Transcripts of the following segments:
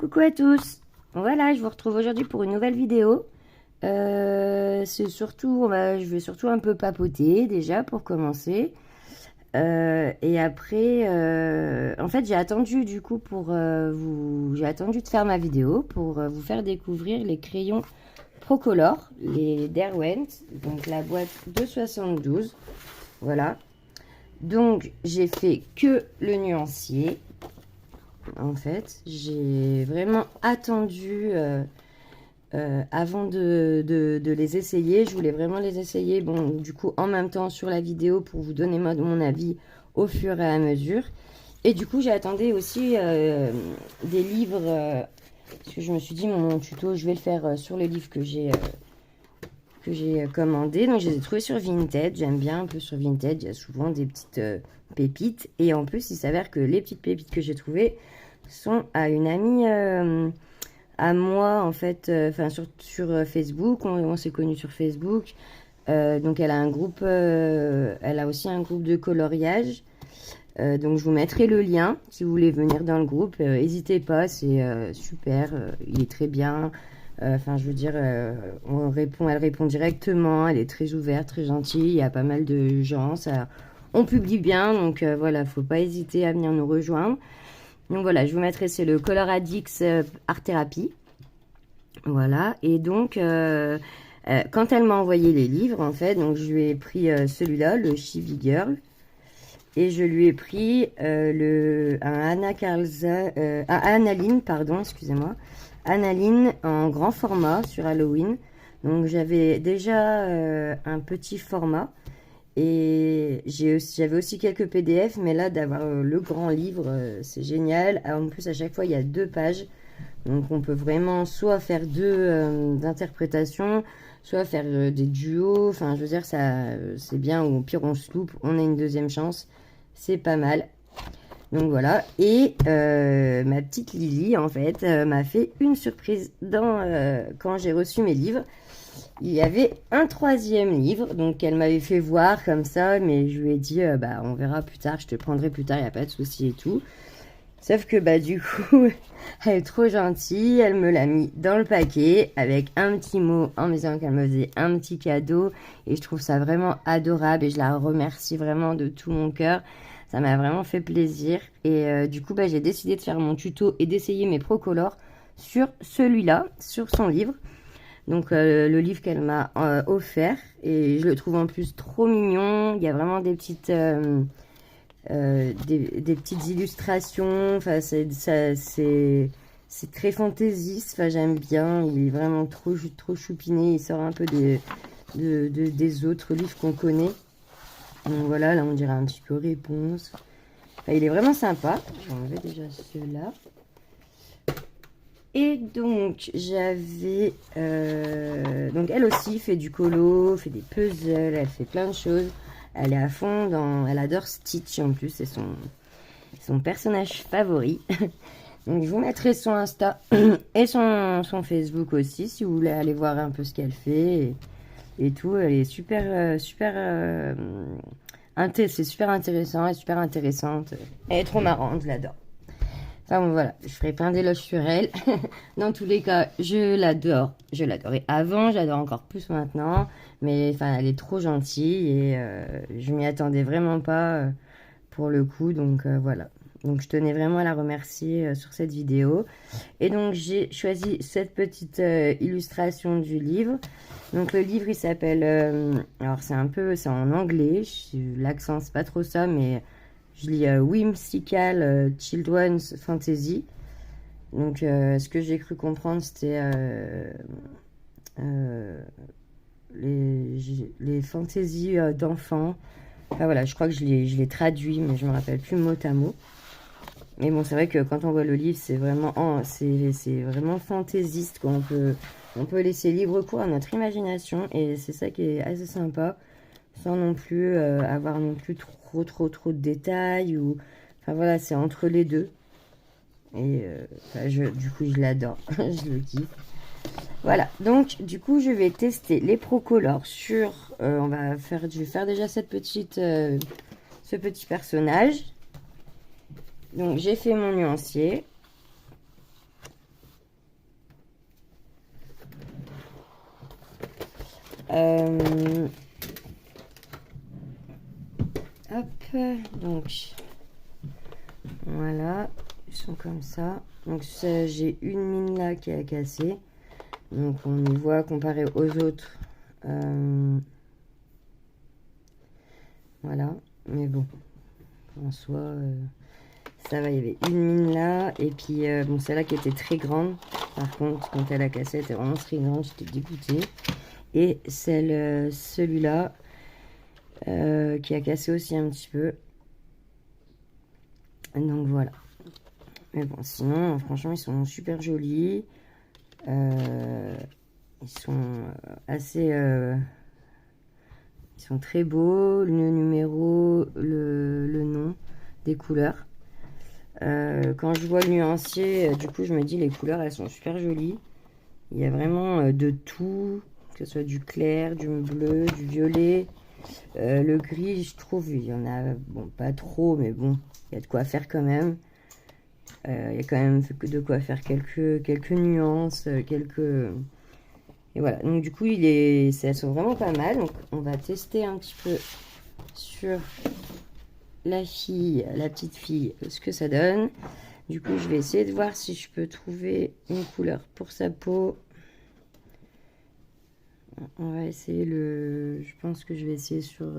Coucou à tous. Voilà, je vous retrouve aujourd'hui pour une nouvelle vidéo. C'est surtout, je vais surtout un peu papoter déjà pour commencer. Et après, en fait, j'ai attendu du coup j'ai attendu de faire ma vidéo pour vous faire découvrir les crayons Procolor, les Derwent, donc la boîte de 72. Voilà. Donc, j'ai fait que le nuancier. En fait, j'ai vraiment attendu avant de les essayer. Je voulais vraiment les essayer, bon, du coup, en même temps sur la vidéo pour vous donner mon avis au fur et à mesure. Et du coup, j'ai attendu aussi des livres, parce que je me suis dit, mon tuto, je vais le faire sur les livres que j'ai commandé. Donc, je les ai trouvés sur Vinted. J'aime bien un peu sur Vinted. Il y a souvent des petites pépites. Et en plus, il s'avère que les petites pépites que j'ai trouvées sont à une amie à moi, en fait, sur Facebook. On s'est connus sur Facebook. Donc, elle a un groupe, elle a aussi un groupe de coloriage. Donc, je vous mettrai le lien si vous voulez venir dans le groupe. N'hésitez pas, c'est super. Il est très bien. Enfin, je veux dire, elle répond directement, elle est très ouverte, très gentille, il y a pas mal de gens, on publie bien, donc voilà, faut pas hésiter à venir nous rejoindre. Donc voilà, je vous mettrai, c'est le Color Addicts Art Therapy. Voilà, et donc, quand elle m'a envoyé les livres, en fait, donc je lui ai pris celui-là, le Chibi Girl, et je lui ai pris un Annaline, pardon, excusez-moi, Annaline en grand format sur Halloween. Donc j'avais déjà un petit format et j'avais aussi quelques PDF, mais là d'avoir le grand livre, c'est génial. En plus à chaque fois il y a 2 pages, donc on peut vraiment soit faire deux interprétations, soit faire des duos. Enfin je veux dire ça, c'est bien, ou au pire on se loupe, on a une deuxième chance, c'est pas mal. Donc voilà, et ma petite Lily, en fait, m'a fait une surprise quand j'ai reçu mes livres. Il y avait un 3e livre, donc elle m'avait fait voir comme ça, mais je lui ai dit, bah on verra plus tard, je te prendrai plus tard, il n'y a pas de souci et tout. Sauf que bah du coup, elle est trop gentille, elle me l'a mis dans le paquet avec un petit mot en me disant qu'elle me faisait un petit cadeau, et je trouve ça vraiment adorable et je la remercie vraiment de tout mon cœur. Ça m'a vraiment fait plaisir. Et du coup, bah, j'ai décidé de faire mon tuto et d'essayer mes Procolor sur celui-là, sur son livre. Donc, le livre qu'elle m'a offert. Et je le trouve en plus trop mignon. Il y a vraiment des petites illustrations. Enfin, c'est très fantaisiste. Enfin, j'aime bien. Il est vraiment trop choupiné. Il sort un peu des autres livres qu'on connaît. Donc voilà, là on dirait un petit peu réponse. Enfin, il est vraiment sympa. J'ai enlevé déjà ceux-là. Et donc j'avais... donc elle aussi fait du colo, fait des puzzles, elle fait plein de choses. Elle est à fond dans... Elle adore Stitch en plus, c'est son personnage favori. Donc je vous mettrai son Insta et son Facebook aussi si vous voulez aller voir un peu ce qu'elle fait. Et tout, elle est c'est super intéressant, elle est super intéressante. Elle est trop marrante, je l'adore. Enfin bon, voilà, je ferai plein d'éloges sur elle. Dans tous les cas, je l'adore. Je l'adorais avant, j'adore encore plus maintenant. Mais enfin, elle est trop gentille et je m'y attendais vraiment pas pour le coup. Donc voilà. Donc je tenais vraiment à la remercier sur cette vidéo. Et donc j'ai choisi cette petite illustration du livre. Donc le livre il s'appelle, alors c'est en anglais, l'accent c'est pas trop ça, mais je lis Whimsical Children's Fantasy. Donc ce que j'ai cru comprendre c'était les fantaisies d'enfants. Enfin voilà, je crois que je l'ai traduit, mais je me rappelle plus mot à mot. Mais bon, c'est vrai que quand on voit le livre, c'est vraiment fantaisiste, quoi. On peut laisser libre cours à notre imagination et c'est ça qui est assez sympa, sans non plus avoir non plus trop de détails ou, enfin voilà, c'est entre les deux. Et du coup, je l'adore, je le kiffe. Voilà, donc du coup, je vais tester les Procolor sur. Je vais faire déjà ce petit personnage. Donc j'ai fait mon nuancier. Hop, donc voilà, ils sont comme ça. Donc j'ai une mine là qui a cassé. Donc on y voit comparé aux autres. Voilà, mais bon, en soi, ça va, il y avait une mine là. Et puis, bon, celle-là qui était très grande. Par contre, quand elle a cassé, elle était vraiment très grande, j'étais dégoûtée. Et celui-là, qui a cassé aussi un petit peu. Donc voilà. Mais bon, sinon, franchement, ils sont super jolis. Ils sont assez... ils sont très beaux. Le numéro, le nom, des couleurs. Quand je vois le nuancier, du coup, je me dis les couleurs, elles sont super jolies. Il y a vraiment de tout, que ce soit du clair, du bleu, du violet. Le gris, je trouve, il y en a, bon, pas trop, mais bon, il y a de quoi faire quand même. Il y a quand même de quoi faire quelques nuances, quelques... Et voilà, donc du coup, elles sont vraiment pas mal. Donc, on va tester un petit peu sur la petite fille, ce que ça donne. Du coup, je vais essayer de voir si je peux trouver une couleur pour sa peau. On va essayer je pense que je vais essayer sur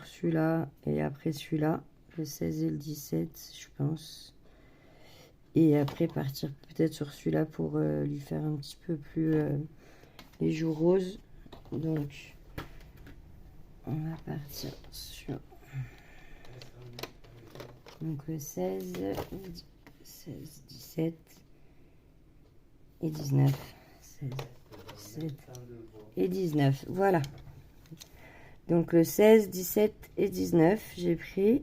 celui-là et après celui-là. Le 16 et le 17, je pense. Et après partir peut-être sur celui-là pour lui faire un petit peu plus les joues roses. Donc, on va partir sur donc le 16, 17 et 19. 16, 17 et 19. Voilà. Donc le 16, 17 et 19, j'ai pris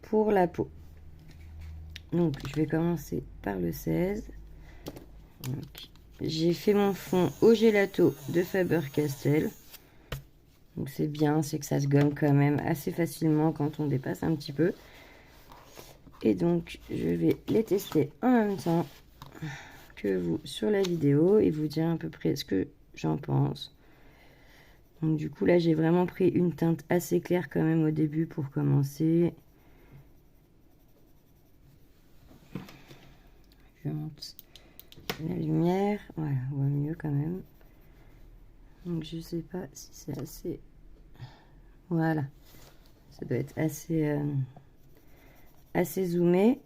pour la peau. Donc je vais commencer par le 16. J'ai fait mon fond au gelato de Faber-Castell. Donc c'est bien, c'est que ça se gomme quand même assez facilement quand on dépasse un petit peu. Et donc je vais les tester en même temps que vous sur la vidéo et vous dire à peu près ce que j'en pense. Donc du coup là j'ai vraiment pris une teinte assez claire quand même au début pour commencer. Je monte la lumière, voilà, on voit mieux quand même. Donc je sais pas si c'est assez, voilà, ça doit être assez assez zoomé.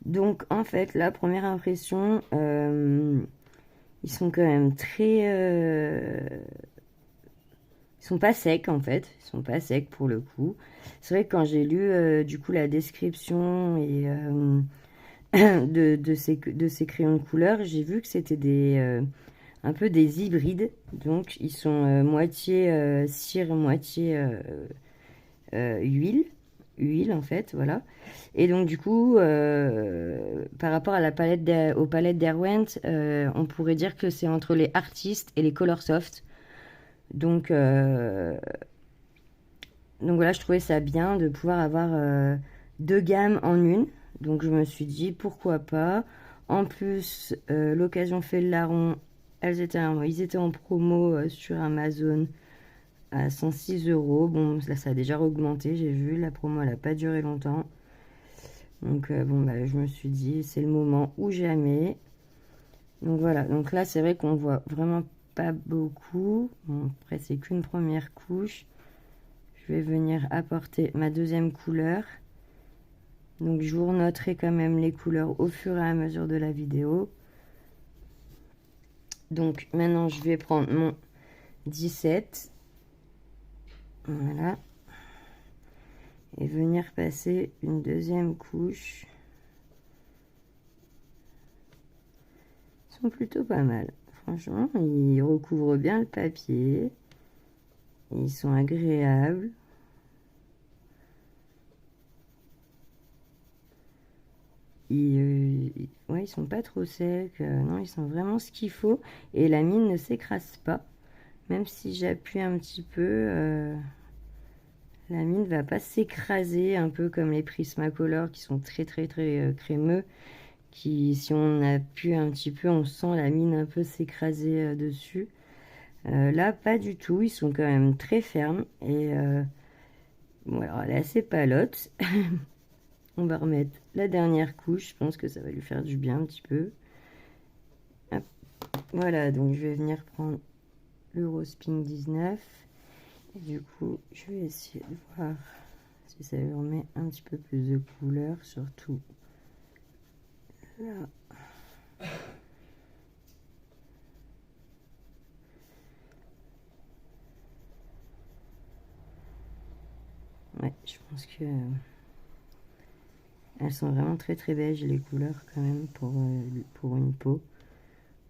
Donc en fait la première impression, ils sont quand même très ils sont pas secs en fait, ils sont pas secs pour le coup. C'est vrai que quand j'ai lu du coup la description et de ces crayons de couleur, j'ai vu que c'était un peu des hybrides. Donc ils sont moitié cire, moitié huile en fait, voilà. Et donc du coup, par rapport à aux palettes d'Erwent, on pourrait dire que c'est entre les artistes et les Colorsoft. Donc voilà, je trouvais ça bien de pouvoir avoir deux gammes en une. Donc je me suis dit pourquoi pas. En plus, l'occasion fait le larron. Ils étaient en promo sur Amazon à 106 euros. Bon, là ça a déjà augmenté, j'ai vu. La promo elle n'a pas duré longtemps. Donc bon, bah, je me suis dit c'est le moment ou jamais. Donc voilà, donc là c'est vrai qu'on voit vraiment pas beaucoup. Bon, après c'est qu'une première couche. Je vais venir apporter ma deuxième couleur. Donc je vous noterai quand même les couleurs au fur et à mesure de la vidéo. Donc maintenant je vais prendre mon 17. Voilà. Et venir passer une deuxième couche. Ils sont plutôt pas mal. Franchement, ils recouvrent bien le papier. Ils sont agréables. Ouais, ils sont pas trop secs. Non, ils sont vraiment ce qu'il faut. Et la mine ne s'écrase pas. Même si j'appuie un petit peu, la mine va pas s'écraser, un peu comme les Prismacolor qui sont très crémeux, qui si on appuie un petit peu, on sent la mine un peu s'écraser dessus. Là, pas du tout, ils sont quand même très fermes et bon, alors elle est assez palote. On va remettre la dernière couche, je pense que ça va lui faire du bien un petit peu. Hop. Voilà, donc je vais venir prendre le Rose Pink 19. Et du coup, je vais essayer de voir si ça lui remet un petit peu plus de couleur, surtout là. Ouais, je pense que elles sont vraiment très beiges les couleurs quand même pour une peau.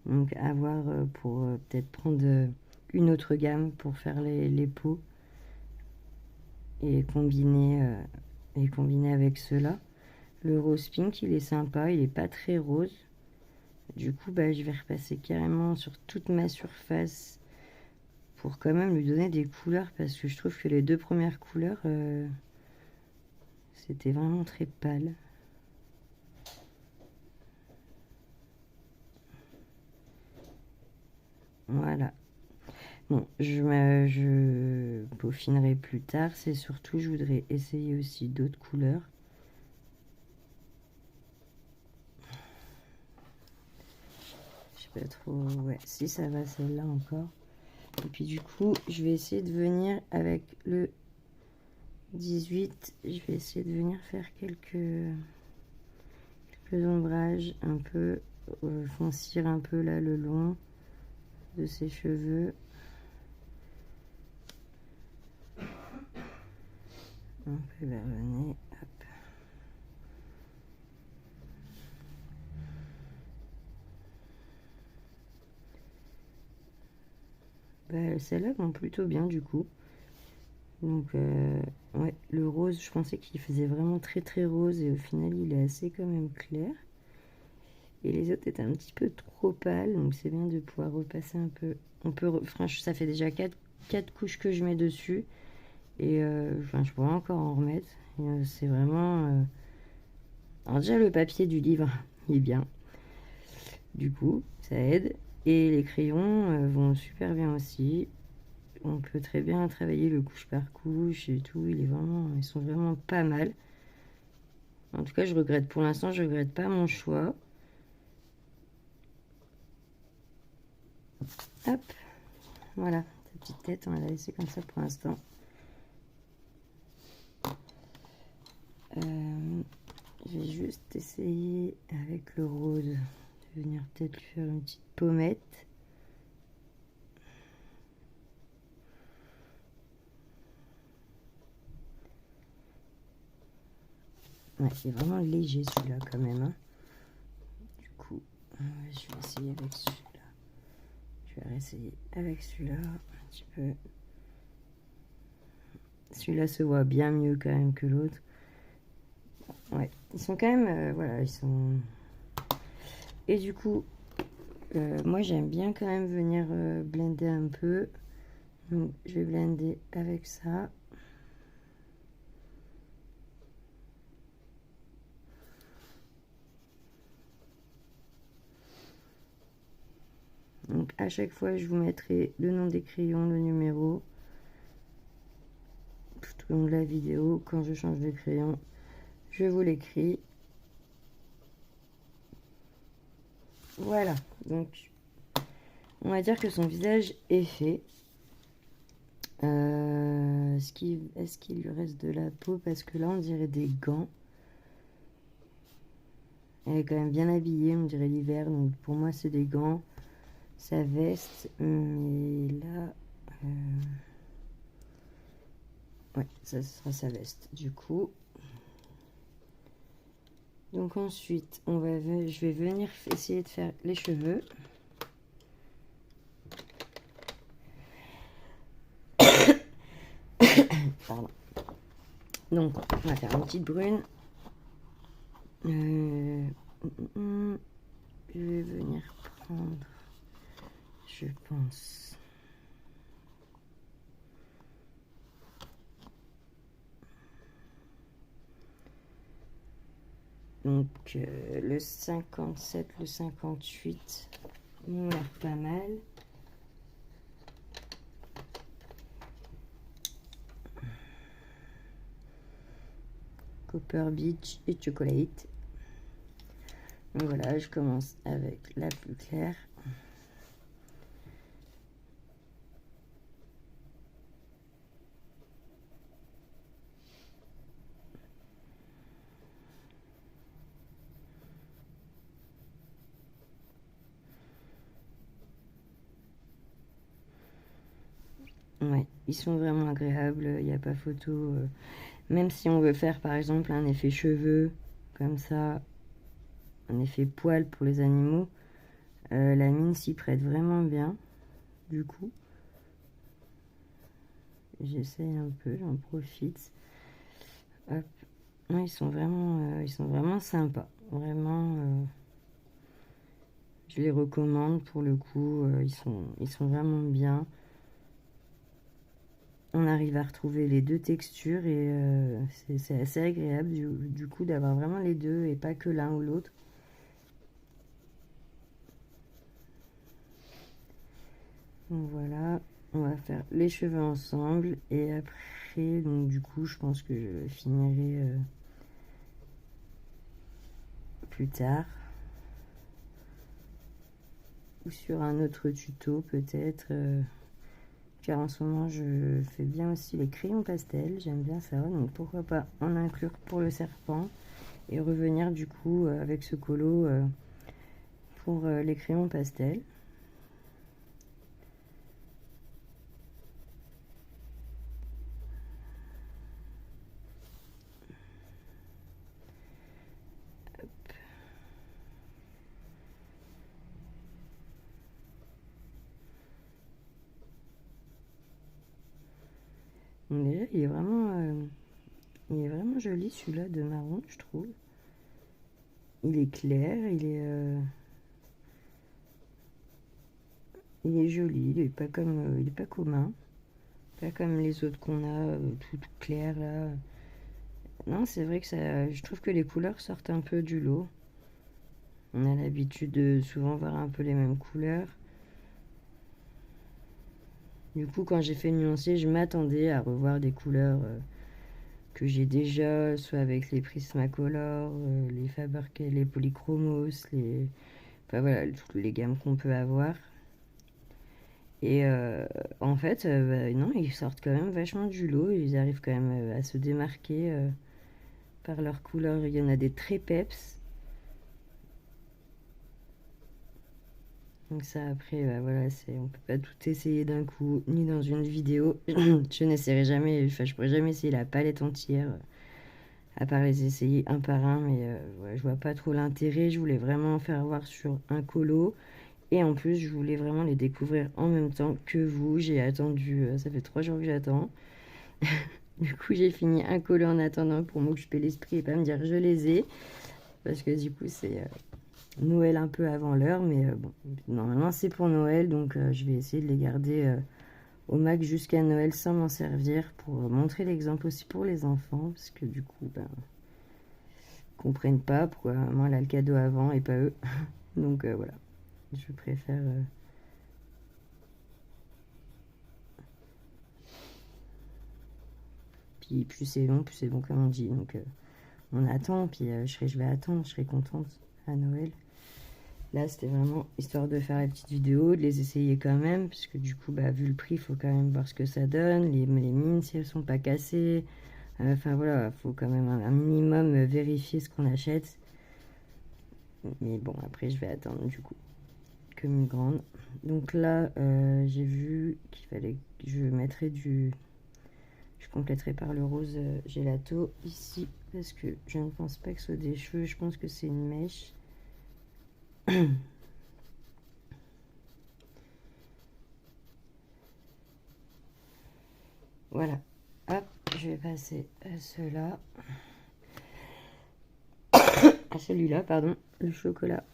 Donc à voir pour peut-être prendre une autre gamme pour faire les peaux et combiner avec ceux-là. Le rose pink, il est sympa, il est pas très rose. Du coup, bah, je vais repasser carrément sur toute ma surface pour quand même lui donner des couleurs parce que je trouve que les deux premières couleurs, c'était vraiment très pâle. Voilà. Bon, je peaufinerai plus tard. C'est surtout, je voudrais essayer aussi d'autres couleurs. Je sais pas trop. Ouais, si ça va celle-là encore. Et puis du coup, je vais essayer de venir avec le 18. Je vais essayer de venir faire quelques ombrages un peu, foncir un peu là le long de ses cheveux. Un peu vers le nez. Hop. Bah, celles-là vont plutôt bien du coup. Donc ouais, le rose, je pensais qu'il faisait vraiment très rose et au final il est assez quand même clair. Et les autres étaient un petit peu trop pâles, donc c'est bien de pouvoir repasser un peu. On peut, franchement, ça fait déjà 4 couches que je mets dessus. Et enfin, je pourrais encore en remettre. C'est vraiment... Alors déjà, le papier du livre, il est bien. Du coup, ça aide. Et les crayons vont super bien aussi. On peut très bien travailler le couche par couche et tout. Ils sont vraiment pas mal. En tout cas, je regrette. Pour l'instant, je regrette pas mon choix. Hop. Voilà. Sa petite tête, on va la laisser comme ça pour l'instant. Je vais juste essayer avec le rose de venir peut-être lui faire une petite pommette. Ouais, c'est vraiment léger celui-là quand même. Hein. Du coup, je vais essayer avec celui-là. Je vais réessayer avec celui-là un petit peu. Celui-là se voit bien mieux quand même que l'autre. Ouais, ils sont quand même... voilà, ils sont... Et du coup, moi j'aime bien quand même venir blender un peu. Donc je vais blender avec ça. Donc à chaque fois, je vous mettrai le nom des crayons, le numéro, tout au long de la vidéo. Quand je change de crayon, je vous l'écris. Voilà, donc on va dire que son visage est fait. Est-ce qu'il lui reste de la peau? Parce que là, on dirait des gants. Elle est quand même bien habillée, on dirait l'hiver. Donc pour moi, c'est des gants. Sa veste, mais là... ouais, ça sera sa veste, du coup. Donc ensuite, je vais venir essayer de faire les cheveux. Pardon. Donc, on va faire une petite brune. Je vais venir prendre, je pense, donc le 57, le 58 m'ont l'air pas mal. Copper Beach et Chocolate. Donc voilà, je commence avec la plus claire. Ouais, ils sont vraiment agréables, il n'y a pas photo. Même si on veut faire par exemple un effet cheveux, comme ça, un effet poil pour les animaux, la mine s'y prête vraiment bien. Du coup, j'essaye un peu, j'en profite. Hop. Ouais, ils sont vraiment sympas. Vraiment, je les recommande pour le coup. Ils sont vraiment bien. On arrive à retrouver les deux textures et c'est assez agréable du coup d'avoir vraiment les deux et pas que l'un ou l'autre. Donc voilà, on va faire les cheveux ensemble et après, donc du coup, je pense que je finirai plus tard ou sur un autre tuto peut-être. Car en ce moment, je fais bien aussi les crayons pastels, j'aime bien ça, donc pourquoi pas en inclure pour le serpent et revenir du coup avec ce colo pour les crayons pastels. Donc déjà, il est vraiment joli celui-là de marron, je trouve. Il est clair, il est joli, il est pas commun, pas comme les autres qu'on a, tout clair là. Non, c'est vrai que ça, je trouve que les couleurs sortent un peu du lot. On a l'habitude de souvent voir un peu les mêmes couleurs. Du coup, quand j'ai fait le nuancier, je m'attendais à revoir des couleurs que j'ai déjà, soit avec les Prismacolor, les Faber-Castell, les Polychromos, enfin voilà, toutes les gammes qu'on peut avoir. Et en fait, bah, non, ils sortent quand même vachement du lot. Ils arrivent quand même à se démarquer par leur couleur. Il y en a des très peps. Donc ça, après, bah, voilà, on peut pas tout essayer d'un coup, ni dans une vidéo. Je n'essaierai jamais, enfin, je pourrais jamais essayer la palette entière, à part les essayer un par un. Mais ouais, je vois pas trop l'intérêt. Je voulais vraiment faire voir sur un colo. Et en plus, je voulais vraiment les découvrir en même temps que vous. J'ai attendu, ça fait 3 jours que j'attends. Du coup, j'ai fini un colo en attendant pour m'occuper l'esprit et pas me dire je les ai. Parce que du coup, c'est Noël un peu avant l'heure. Mais bon, normalement, c'est pour Noël. Donc, je vais essayer de les garder au max jusqu'à Noël sans m'en servir pour montrer l'exemple aussi pour les enfants. Parce que du coup, ben, ils comprennent pas pourquoi moi, elle a le cadeau avant et pas eux. Donc, voilà. Je préfère. Puis plus c'est long, comme on dit. Donc on attend, puis je vais attendre, je serai contente à Noël. Là, c'était vraiment histoire de faire la petite vidéo, de les essayer quand même, parce que du coup, bah, vu le prix, il faut quand même voir ce que ça donne, les mines, si elles sont pas cassées. Enfin voilà, il faut quand même un minimum vérifier ce qu'on achète. Mais bon, après, je vais attendre du coup, comme une grande. Donc là, j'ai vu qu'il fallait que je mettrais je compléterai par le rose gelato ici parce que je ne pense pas que ce soit des cheveux, je pense que c'est une mèche. Voilà, hop, je vais passer à ceux-là, à celui-là, pardon, le chocolate.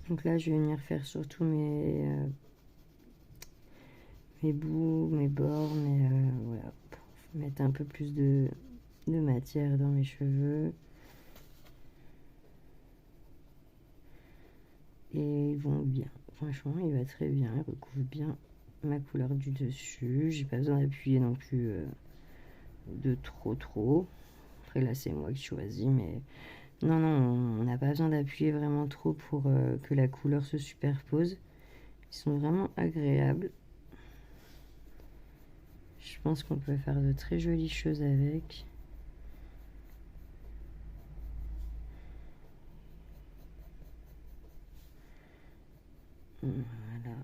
Donc là, je vais venir faire surtout mes bouts, mes bords, voilà, mettre un peu plus de matière dans mes cheveux. Et ils vont bien. Franchement, il va très bien. Il recouvre bien ma couleur du dessus. J'ai pas besoin d'appuyer non plus de trop. Après là, c'est moi qui choisis, mais non, on n'a pas besoin d'appuyer vraiment trop pour que la couleur se superpose. Ils sont vraiment agréables. Je pense qu'on peut faire de très jolies choses avec. Voilà.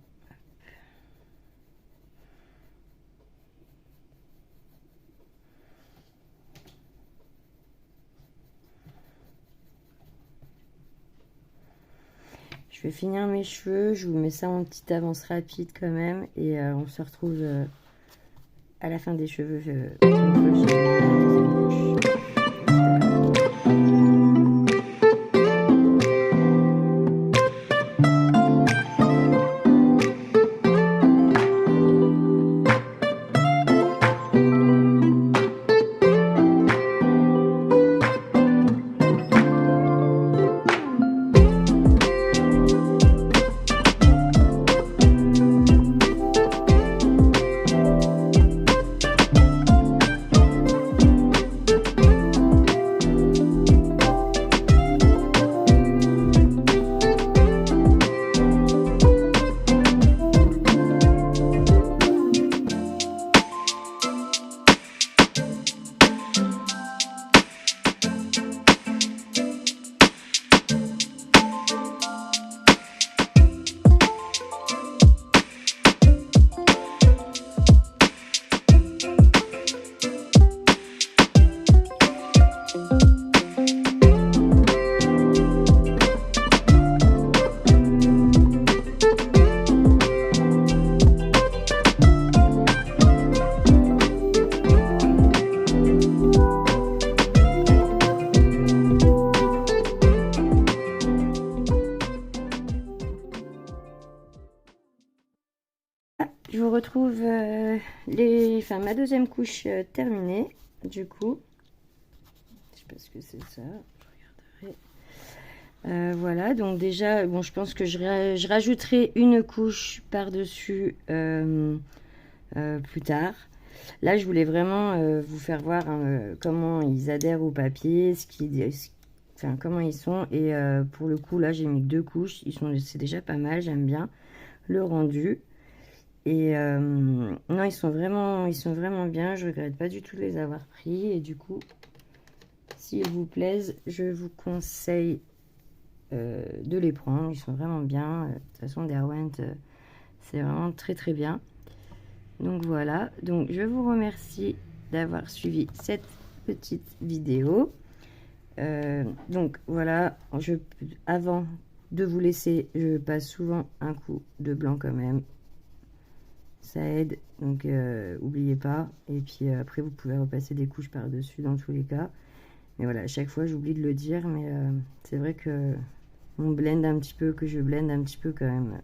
Je vais finir mes cheveux, je vous mets ça en petite avance rapide quand même, et on se retrouve à la fin des cheveux. Je vous retrouve ma deuxième couche terminée, du coup. Je sais pas ce que c'est ça, je regarderai. Voilà, donc déjà, bon, je pense que je rajouterai une couche par-dessus plus tard. Là, je voulais vraiment vous faire voir comment ils adhèrent au papier, comment ils sont. Et pour le coup, là, j'ai mis 2 couches. C'est déjà pas mal, j'aime bien le rendu. Et non, ils sont vraiment bien. Je regrette pas du tout de les avoir pris. Et du coup, s'ils vous plaisent, je vous conseille de les prendre. Ils sont vraiment bien. De toute façon, Derwent, c'est vraiment très bien. Donc voilà. Donc je vous remercie d'avoir suivi cette petite vidéo. Donc voilà. Avant de vous laisser, je passe souvent un coup de blanc quand même. Ça aide, donc n'oubliez pas. Et puis après, vous pouvez repasser des couches par-dessus dans tous les cas. Mais voilà, à chaque fois, j'oublie de le dire. Mais c'est vrai que je blende un petit peu quand même.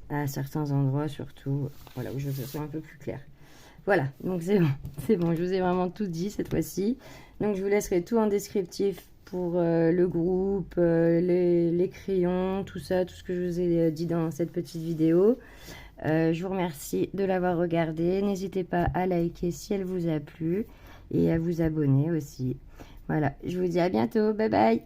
À certains endroits, surtout. Voilà, où je veux un peu plus clair. Voilà, donc c'est bon. Je vous ai vraiment tout dit cette fois-ci. Donc je vous laisserai tout en descriptif pour le groupe, les crayons, tout ça, tout ce que je vous ai dit dans cette petite vidéo. Je vous remercie de l'avoir regardé. N'hésitez pas à liker si elle vous a plu et à vous abonner aussi. Voilà, je vous dis à bientôt. Bye bye.